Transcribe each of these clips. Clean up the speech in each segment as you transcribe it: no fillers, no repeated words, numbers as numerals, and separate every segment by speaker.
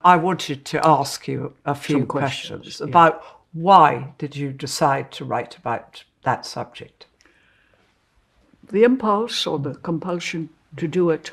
Speaker 1: I wanted to ask you a few
Speaker 2: Some
Speaker 1: questions
Speaker 2: questions, yeah.
Speaker 1: about why did you decide to write about that subject?
Speaker 2: The impulse or the compulsion to do it.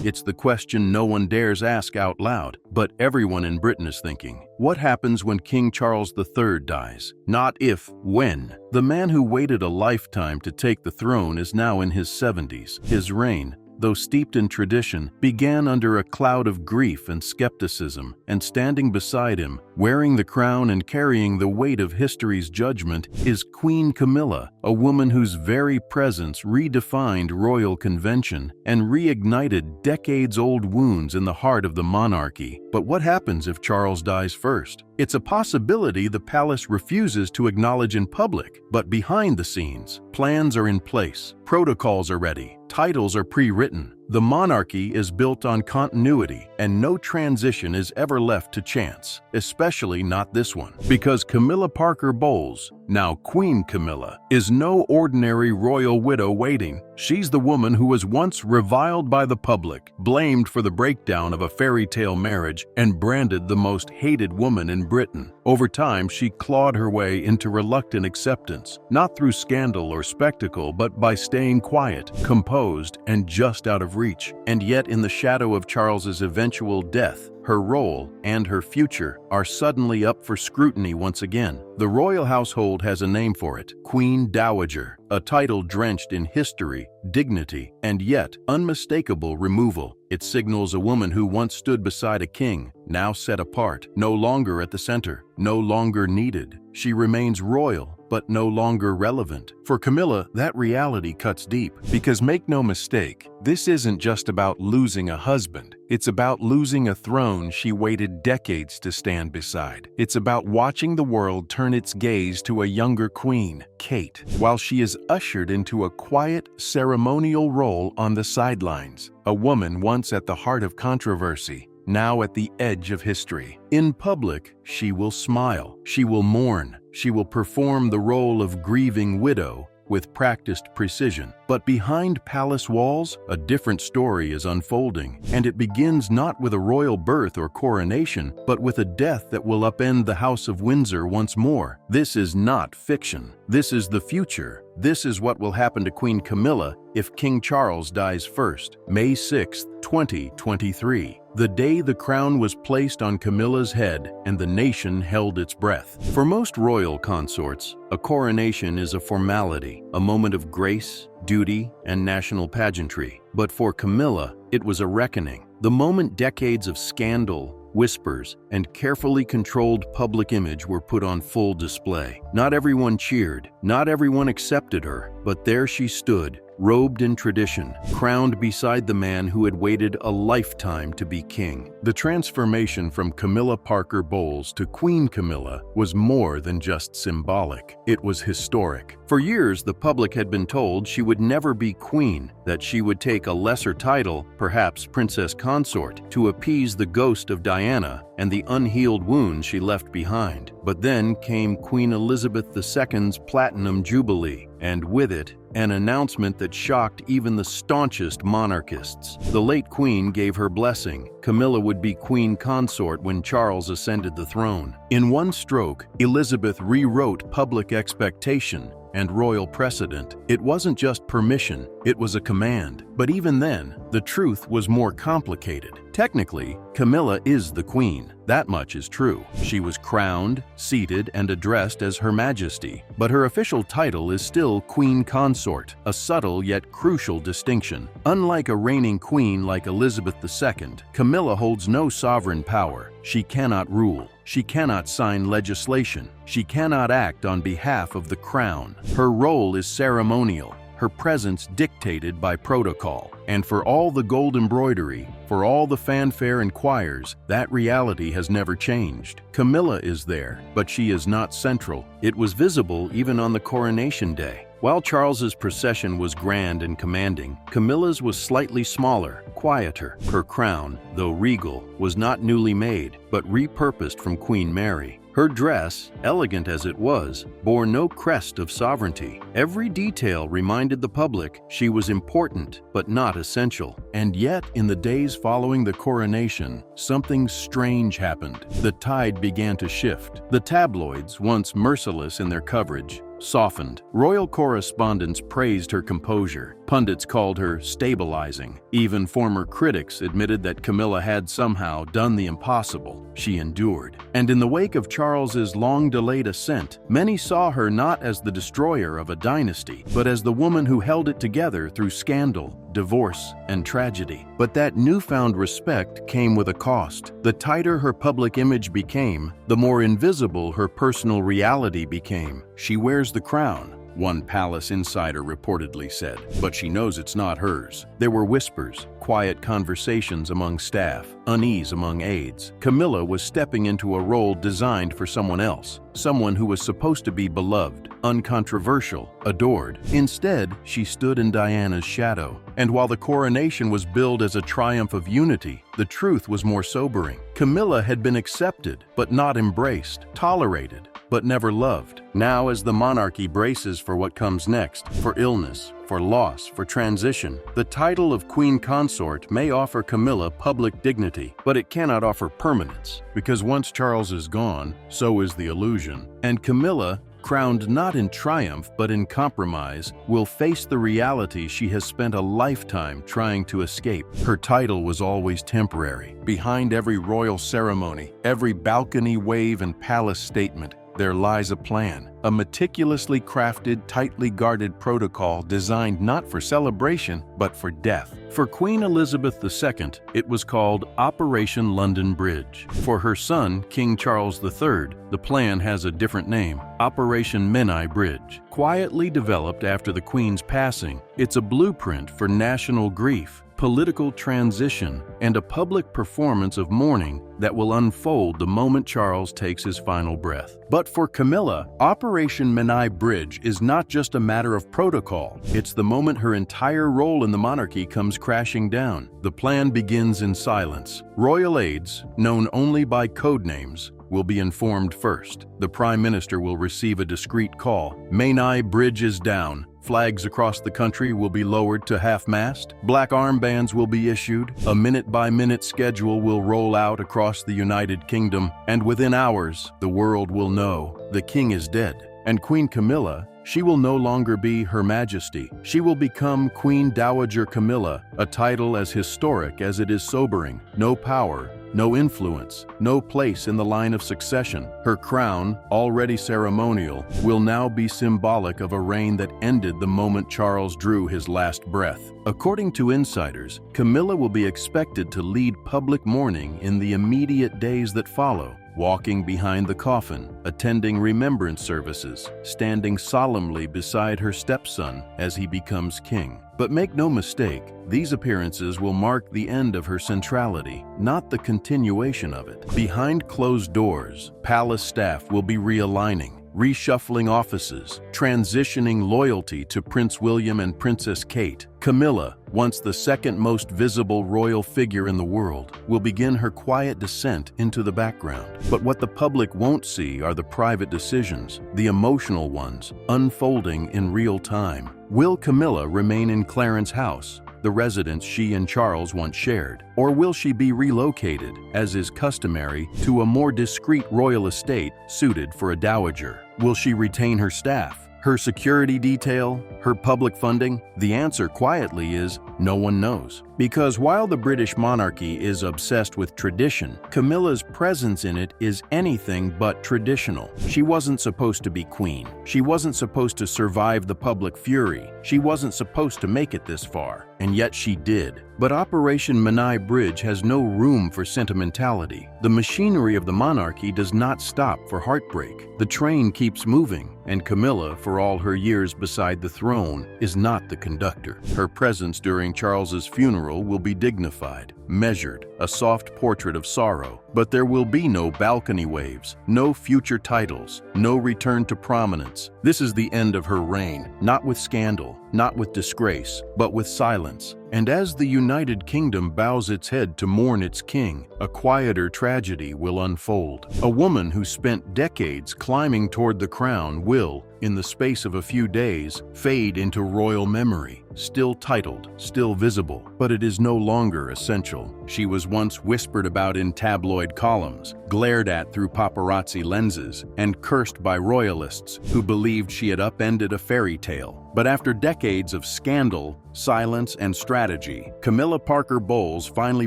Speaker 3: It's the question no one dares ask out loud, but everyone in Britain is thinking. What happens when King Charles III dies? Not if, when. The man who waited a lifetime to take the throne is now in his 70s. His reign, though steeped in tradition, began under a cloud of grief and skepticism, and standing beside him, wearing the crown and carrying the weight of history's judgment, is Queen Camilla, a woman whose very presence redefined royal convention and reignited decades-old wounds in the heart of the monarchy. But what happens if Charles dies first? It's a possibility the palace refuses to acknowledge in public, but behind the scenes, plans are in place, protocols are ready, titles are pre-written. The monarchy is built on continuity, and no transition is ever left to chance, especially not this one. Because Camilla Parker Bowles, now Queen Camilla, is no ordinary royal widow waiting. She's the woman who was once reviled by the public, blamed for the breakdown of a fairy tale marriage, and branded the most hated woman in Britain. Over time, she clawed her way into reluctant acceptance, not through scandal or spectacle, but by staying quiet, composed, and just out of reach. And yet, in the shadow of Charles's eventual death, her role and her future are suddenly up for scrutiny once again. The royal household has a name for it, Queen Dowager, a title drenched in history, dignity, and yet unmistakable removal. It signals a woman who once stood beside a king, now set apart, no longer at the center, no longer needed. She remains royal, but no longer relevant. For Camilla, that reality cuts deep. Because make no mistake, this isn't just about losing a husband. It's about losing a throne she waited decades to stand beside. It's about watching the world turn its gaze to a younger queen, Kate, while she is ushered into a quiet, ceremonial role on the sidelines. A woman once at the heart of controversy, now at the edge of history. In public, she will smile, she will mourn, she will perform the role of grieving widow with practiced precision. But behind palace walls, a different story is unfolding, and it begins not with a royal birth or coronation, but with a death that will upend the House of Windsor once more. This is not fiction. This is the future. This is what will happen to Queen Camilla if King Charles dies first. May 6, 2023. The day the crown was placed on Camilla's head and the nation held its breath. For most royal consorts, a coronation is a formality, a moment of grace, duty, and national pageantry. But for Camilla, it was a reckoning. The moment decades of scandal, whispers, and carefully controlled public image were put on full display. Not everyone cheered, not everyone accepted her, but there she stood, robed in tradition, crowned beside the man who had waited a lifetime to be king. The transformation from Camilla Parker Bowles to Queen Camilla was more than just symbolic. It was historic. For years, the public had been told she would never be queen, that she would take a lesser title, perhaps princess consort, to appease the ghost of Diana and the unhealed wounds she left behind. But then came Queen Elizabeth II's Platinum Jubilee, and with it, an announcement that shocked even the staunchest monarchists. The late queen gave her blessing. Camilla would be queen consort when Charles ascended the throne. In one stroke, Elizabeth rewrote public expectation and royal precedent. It wasn't just permission, it was a command. But even then, the truth was more complicated. Technically, Camilla is the queen. That much is true. She was crowned, seated, and addressed as Her Majesty, but her official title is still Queen Consort, a subtle yet crucial distinction. Unlike a reigning queen like Elizabeth II, Camilla holds no sovereign power. She cannot rule. She cannot sign legislation. She cannot act on behalf of the crown. Her role is ceremonial, her presence dictated by protocol. And for all the gold embroidery, for all the fanfare and choirs, that reality has never changed. Camilla is there, but she is not central. It was visible even on the coronation day. While Charles's procession was grand and commanding, Camilla's was slightly smaller, quieter. Her crown, though regal, was not newly made, but repurposed from Queen Mary. Her dress, elegant as it was, bore no crest of sovereignty. Every detail reminded the public she was important but not essential. And yet, in the days following the coronation, something strange happened. The tide began to shift. The tabloids, once merciless in their coverage, softened. Royal correspondents praised her composure. Pundits called her stabilizing. Even former critics admitted that Camilla had somehow done the impossible. She endured. And in the wake of Charles's long-delayed ascent, many saw her not as the destroyer of a dynasty, but as the woman who held it together through scandal, divorce, and tragedy. But that newfound respect came with a cost. The tighter her public image became, the more invisible her personal reality became. She wears the crown, one palace insider reportedly said, but she knows it's not hers. There were whispers, quiet conversations among staff, unease among aides. Camilla was stepping into a role designed for someone else, someone who was supposed to be beloved, uncontroversial, adored. Instead, she stood in Diana's shadow. And while the coronation was billed as a triumph of unity, the truth was more sobering. Camilla had been accepted, but not embraced, tolerated, but never loved. Now, as the monarchy braces for what comes next, for illness, for loss, for transition, the title of Queen Consort may offer Camilla public dignity, but it cannot offer permanence, because once Charles is gone, so is the illusion. And Camilla, crowned not in triumph but in compromise, will face the reality she has spent a lifetime trying to escape. Her title was always temporary. Behind every royal ceremony, every balcony wave and palace statement, there lies a plan, a meticulously crafted, tightly guarded protocol designed not for celebration, but for death. For Queen Elizabeth II, it was called Operation London Bridge. For her son, King Charles III, the plan has a different name, Operation Menai Bridge. Quietly developed after the Queen's passing, it's a blueprint for national grief, political transition, and a public performance of mourning that will unfold the moment Charles takes his final breath. But for Camilla, Operation Menai Bridge is not just a matter of protocol. It's the moment her entire role in the monarchy comes crashing down. The plan begins in silence. Royal aides, known only by code names, will be informed first. The Prime Minister will receive a discreet call. Menai Bridge is down. Flags across the country will be lowered to half-mast. Black armbands will be issued. A minute-by-minute schedule will roll out across the United Kingdom. And within hours, the world will know the king is dead. And Queen Camilla, she will no longer be Her Majesty. She will become Queen Dowager Camilla, a title as historic as it is sobering. No power, no influence, no place in the line of succession. Her crown, already ceremonial, will now be symbolic of a reign that ended the moment Charles drew his last breath. According to insiders, Camilla will be expected to lead public mourning in the immediate days that follow, walking behind the coffin, attending remembrance services, standing solemnly beside her stepson as he becomes king. But make no mistake, these appearances will mark the end of her centrality, not the continuation of it. Behind closed doors, palace staff will be realigning, reshuffling offices, transitioning loyalty to Prince William and Princess Kate. Camilla, once the second most visible royal figure in the world, will begin her quiet descent into the background. But what the public won't see are the private decisions, the emotional ones, unfolding in real time. Will Camilla remain in Clarence House, the residence she and Charles once shared? Or will she be relocated, as is customary, to a more discreet royal estate suited for a dowager? Will she retain her staff, her security detail, her public funding? The answer quietly is no one knows. Because while the British monarchy is obsessed with tradition, Camilla's presence in it is anything but traditional. She wasn't supposed to be queen. She wasn't supposed to survive the public fury. She wasn't supposed to make it this far. And yet she did. But Operation Menai Bridge has no room for sentimentality. The machinery of the monarchy does not stop for heartbreak. The train keeps moving, and Camilla, for all her years beside the throne, is not the conductor. Her presence during Charles's funeral will be dignified, measured, a soft portrait of sorrow. But there will be no balcony waves, no future titles, no return to prominence. This is the end of her reign, not with scandal, not with disgrace, but with silence. And as the United Kingdom bows its head to mourn its king, a quieter tragedy will unfold. A woman who spent decades climbing toward the crown will, in the space of a few days, fade into royal memory, still titled, still visible, but it is no longer essential. She was once whispered about in tabloid columns, glared at through paparazzi lenses, and cursed by royalists who believed she had upended a fairy tale. But after decades of scandal, silence, and strategy, Camilla Parker Bowles finally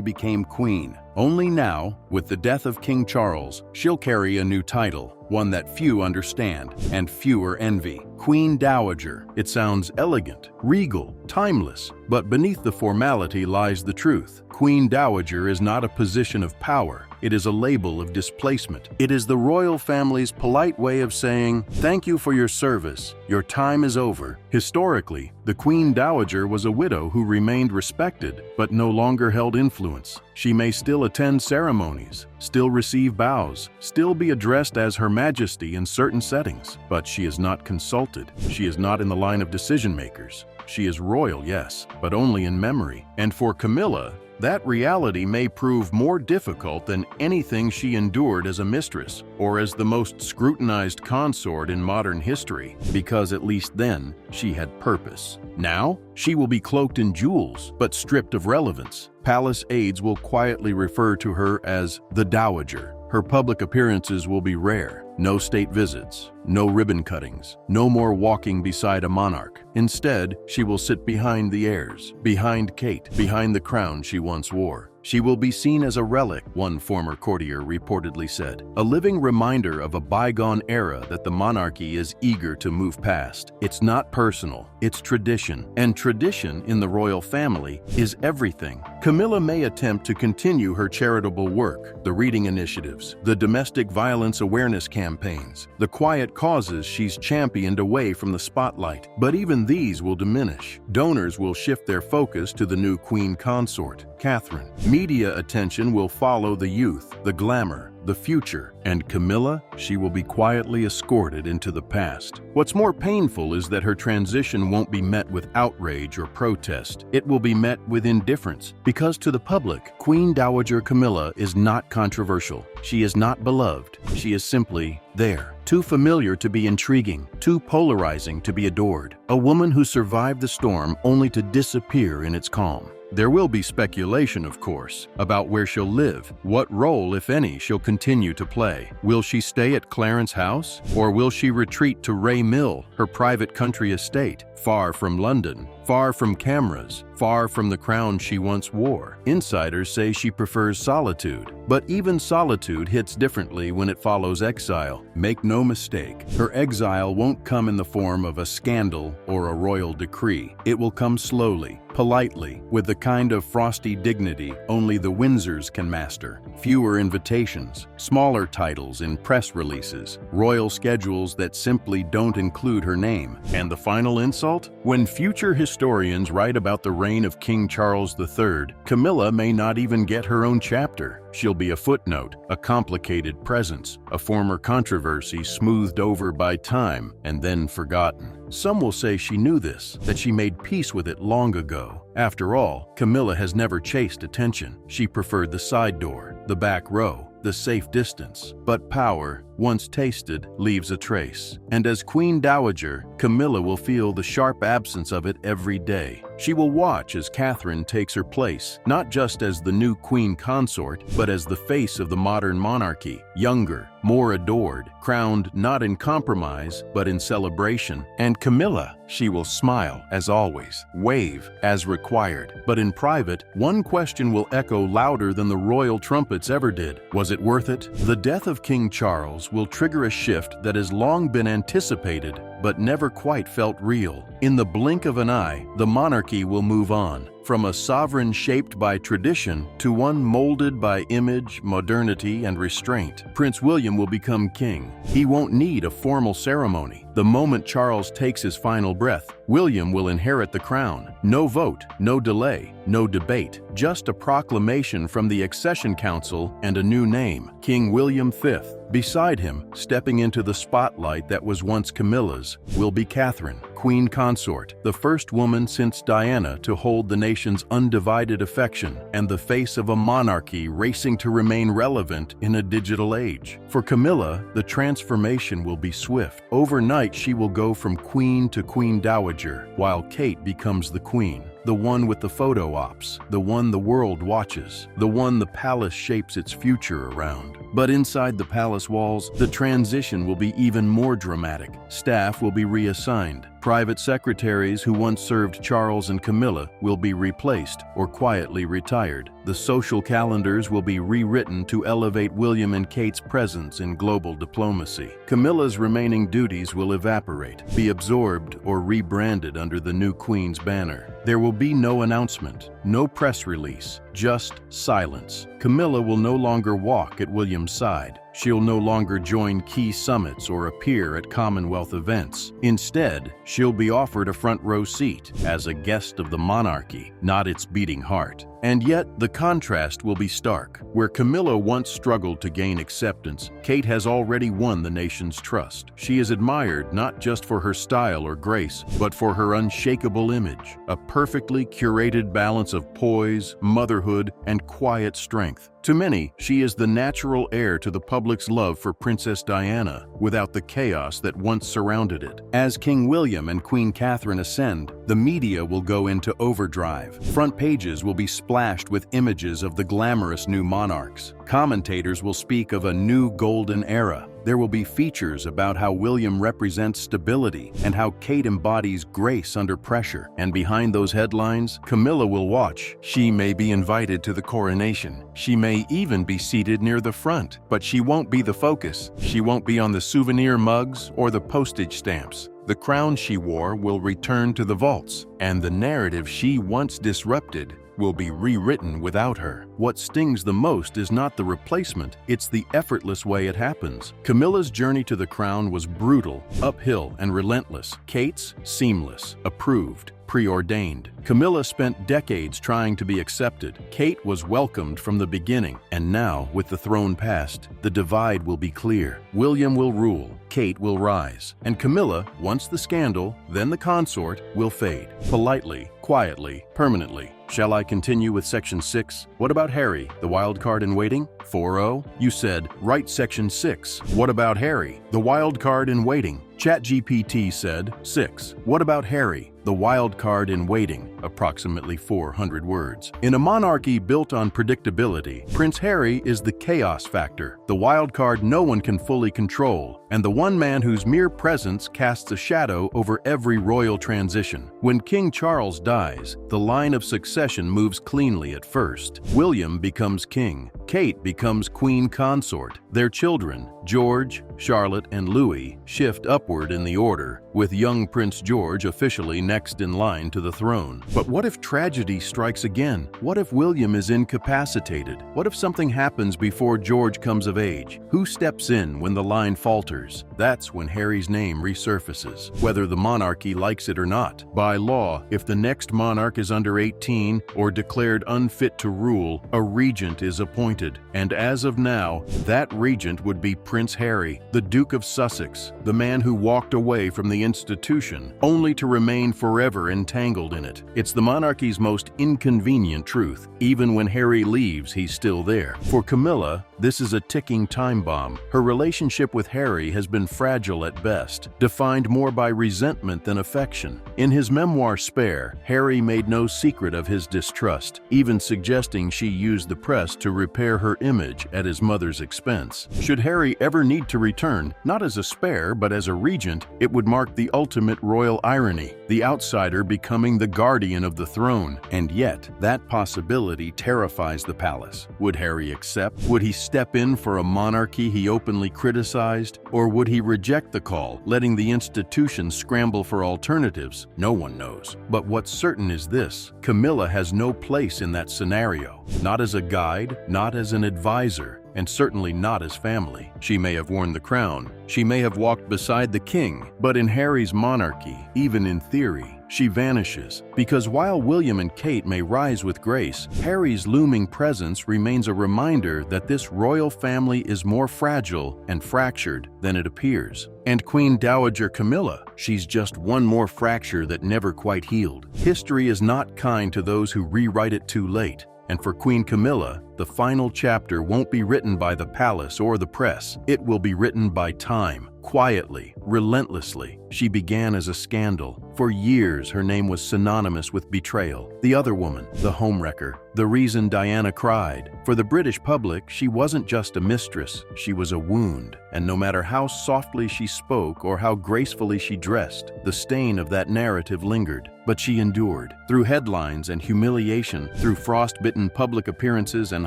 Speaker 3: became queen. Only now, with the death of King Charles, she'll carry a new title, one that few understand and fewer envy. Queen Dowager. It sounds elegant, regal, timeless, but beneath the formality lies the truth. Queen Dowager is not a position of power. It is a label of displacement. It is the royal family's polite way of saying, "Thank you for your service. Your time is over." Historically, the Queen Dowager was a widow who remained respected, but no longer held influence. She may still attend ceremonies, still receive bows, still be addressed as Her Majesty in certain settings, but she is not consulted. She is not in the line of decision makers. She is royal, yes, but only in memory. And for Camilla, that reality may prove more difficult than anything she endured as a mistress or as the most scrutinized consort in modern history, because at least then she had purpose. Now, she will be cloaked in jewels, but stripped of relevance. Palace aides will quietly refer to her as the Dowager. Her public appearances will be rare. No state visits, no ribbon cuttings, no more walking beside a monarch. Instead, she will sit behind the heirs, behind Kate, behind the crown she once wore. She will be seen as a relic, one former courtier reportedly said, a living reminder of a bygone era that the monarchy is eager to move past. It's not personal, it's tradition, and tradition in the royal family is everything. Camilla may attempt to continue her charitable work, the reading initiatives, the domestic violence awareness campaigns, the quiet causes she's championed away from the spotlight, but even these will diminish. Donors will shift their focus to the new queen consort, Catherine. Media attention will follow the youth, the glamour, the future, and Camilla, she will be quietly escorted into the past. What's more painful is that her transition won't be met with outrage or protest. It will be met with indifference, because to the public, Queen Dowager Camilla is not controversial. She is not beloved. She is simply there. Too familiar to be intriguing, too polarizing to be adored. A woman who survived the storm only to disappear in its calm. There will be speculation, of course, about where she'll live, what role, if any, she'll continue to play. Will she stay at Clarence House, or will she retreat to Ray Mill, her private country estate, far from London, far from cameras, far from the crown she once wore? Insiders say she prefers solitude, but even solitude hits differently when it follows exile. Make no mistake, her exile won't come in the form of a scandal or a royal decree. It will come slowly, politely, with the kind of frosty dignity only the Windsors can master. Fewer invitations, smaller titles in press releases, royal schedules that simply don't include her name. And the final insult? When future historians write about the reign of King Charles III, Camilla may not even get her own chapter. She'll be a footnote, a complicated presence, a former controversy smoothed over by time and then forgotten. Some will say she knew this, that she made peace with it long ago. After all, Camilla has never chased attention. She preferred the side door, the back row, the safe distance. But power, once tasted, leaves a trace. And as Queen Dowager, Camilla will feel the sharp absence of it every day. She will watch as Catherine takes her place, not just as the new queen consort, but as the face of the modern monarchy, younger, more adored, crowned not in compromise, but in celebration. And Camilla, she will smile, as always, wave, as required. But in private, one question will echo louder than the royal trumpets ever did. Was it worth it? The death of King Charles will trigger a shift that has long been anticipated, but never quite felt real. In the blink of an eye, the monarchy will move on, from a sovereign shaped by tradition to one molded by image, modernity, and restraint. Prince William will become king. He won't need a formal ceremony. The moment Charles takes his final breath, William will inherit the crown. No vote, no delay, no debate, just a proclamation from the Accession Council and a new name, King William V. Beside him, stepping into the spotlight that was once Camilla's, will be Catherine, queen consort, the first woman since Diana to hold the nation's undivided affection and the face of a monarchy racing to remain relevant in a digital age. For Camilla, the transformation will be swift. Overnight, she will go from queen to queen dowager, while Kate becomes the queen. The one with the photo ops, the one the world watches, the one the palace shapes its future around. But inside the palace walls, the transition will be even more dramatic. Staff will be reassigned. Private secretaries who once served Charles and Camilla will be replaced or quietly retired. The social calendars will be rewritten to elevate William and Kate's presence in global diplomacy. Camilla's remaining duties will evaporate, be absorbed or rebranded under the new queen's banner. There will be no announcement, no press release, just silence. Camilla will no longer walk at William's side. She'll no longer join key summits or appear at Commonwealth events. Instead, she'll be offered a front row seat as a guest of the monarchy, not its beating heart. And yet, the contrast will be stark. Where Camilla once struggled to gain acceptance, Kate has already won the nation's trust. She is admired not just for her style or grace, but for her unshakable image, a perfectly curated balance of poise, motherhood, and quiet strength. To many, she is the natural heir to the public's love for Princess Diana, without the chaos that once surrounded it. As King William and Queen Catherine ascend, the media will go into overdrive. Front pages will be splashed with images of the glamorous new monarchs. Commentators will speak of a new golden era. There will be features about how William represents stability and how Kate embodies grace under pressure. And behind those headlines, Camilla will watch. She may be invited to the coronation. She may even be seated near the front, but she won't be the focus. She won't be on the souvenir mugs or the postage stamps. The crown she wore will return to the vaults, and the narrative she once disrupted will be rewritten without her. What stings the most is not the replacement, it's the effortless way it happens. Camilla's journey to the crown was brutal, uphill, and relentless. Kate's, seamless, approved, preordained. Camilla spent decades trying to be accepted. Kate was welcomed from the beginning, and now, with the throne passed, the divide will be clear. William will rule, Kate will rise, and Camilla, once the scandal, then the consort, will fade. Politely, quietly, permanently. Shall I continue with Section 6? What about Harry, the wild card in waiting? 4-0? You said, write Section 6. What about Harry, the wild card in waiting? ChatGPT said, 6. What about Harry, the wild card in waiting? Approximately 400 words. In a monarchy built on predictability, Prince Harry is the chaos factor, the wild card no one can fully control, and the one man whose mere presence casts a shadow over every royal transition. When King Charles dies, the line of succession moves cleanly at first. William becomes king. Kate becomes queen consort. Their children, George, Charlotte, and Louis, shift upward in the order, with young Prince George officially next in line to the throne. But what if tragedy strikes again? What if William is incapacitated? What if something happens before George comes of age? Who steps in when the line falters? That's when Harry's name resurfaces, whether the monarchy likes it or not. By law, if the next monarch is under 18 or declared unfit to rule, a regent is appointed. And as of now, that regent would be Prince Harry, the Duke of Sussex, the man who walked away from the institution, only to remain forever entangled in it. It's the monarchy's most inconvenient truth. Even when Harry leaves, he's still there. For Camilla, this is a ticking time bomb. Her relationship with Harry has been fragile at best, defined more by resentment than affection. In his memoir Spare, Harry made no secret of his distrust, even suggesting she used the press to repair her image at his mother's expense. Should Harry ever need to return, not as a spare but as a regent, it would mark the ultimate royal irony, the outsider becoming the guardian of the throne. And yet, that possibility terrifies the palace. Would Harry accept? Would he step in for a monarchy he openly criticized? Or would he reject the call, letting the institution scramble for alternatives? No one knows. But what's certain is this: Camilla has no place in that scenario. Not as a guide, not as an advisor, and certainly not as family. She may have worn the crown, she may have walked beside the king, but in Harry's monarchy, even in theory, she vanishes. Because while William and Kate may rise with grace, Harry's looming presence remains a reminder that this royal family is more fragile and fractured than it appears. And Queen Dowager Camilla, she's just one more fracture that never quite healed. History is not kind to those who rewrite it too late. And for Queen Camilla, the final chapter won't be written by the palace or the press. It will be written by time, quietly, relentlessly. She began as a scandal. For years, her name was synonymous with betrayal. The other woman, the homewrecker, the reason Diana cried. For the British public, she wasn't just a mistress, she was a wound. And no matter how softly she spoke or how gracefully she dressed, the stain of that narrative lingered. But she endured. Through headlines and humiliation, through frost-bitten public appearances and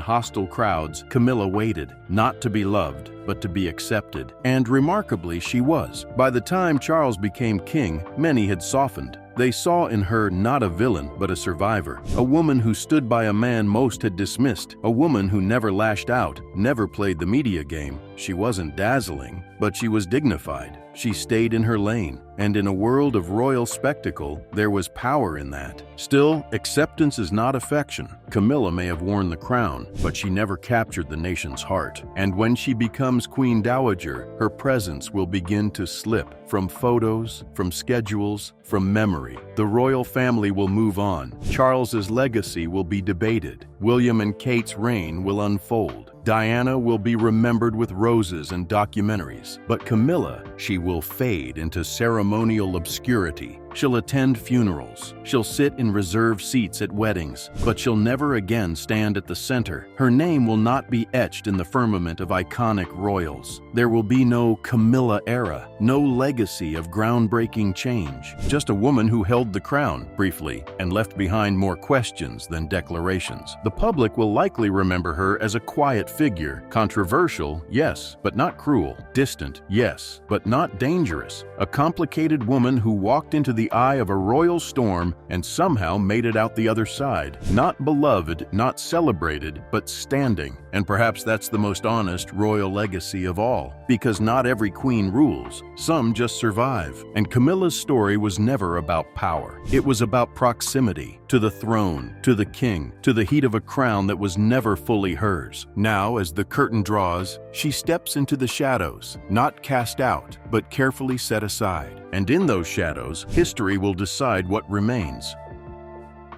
Speaker 3: hostile crowds, Camilla waited, not to be loved, but to be accepted. And remarkably, she was. By the time Charles became king, many had softened. They saw in her not a villain, but a survivor. A woman who stood by a man most had dismissed. A woman who never lashed out, never played the media game. She wasn't dazzling, but she was dignified. She stayed in her lane, and in a world of royal spectacle, there was power in that. Still, acceptance is not affection. Camilla may have worn the crown, but she never captured the nation's heart. And when she becomes Queen Dowager, her presence will begin to slip from photos, from schedules, from memory. The royal family will move on. Charles's legacy will be debated. William and Kate's reign will unfold. Diana will be remembered with roses and documentaries, but Camilla, she will fade into ceremonial obscurity. She'll attend funerals. She'll sit in reserved seats at weddings, but she'll never again stand at the center. Her name will not be etched in the firmament of iconic royals. There will be no Camilla era, no legacy of groundbreaking change. Just a woman who held the crown briefly and left behind more questions than declarations. The public will likely remember her as a quiet figure, controversial, yes, but not cruel, distant, yes, but not dangerous, a complicated woman who walked into the eye of a royal storm and somehow made it out the other side. Not beloved, not celebrated, but standing. And perhaps that's the most honest royal legacy of all, because not every queen rules, some just survive. And Camilla's story was never about power. It was about proximity to the throne, to the king, to the heat of a crown that was never fully hers. Now, as the curtain draws, she steps into the shadows, not cast out, but carefully set aside. And in those shadows, history will decide what remains.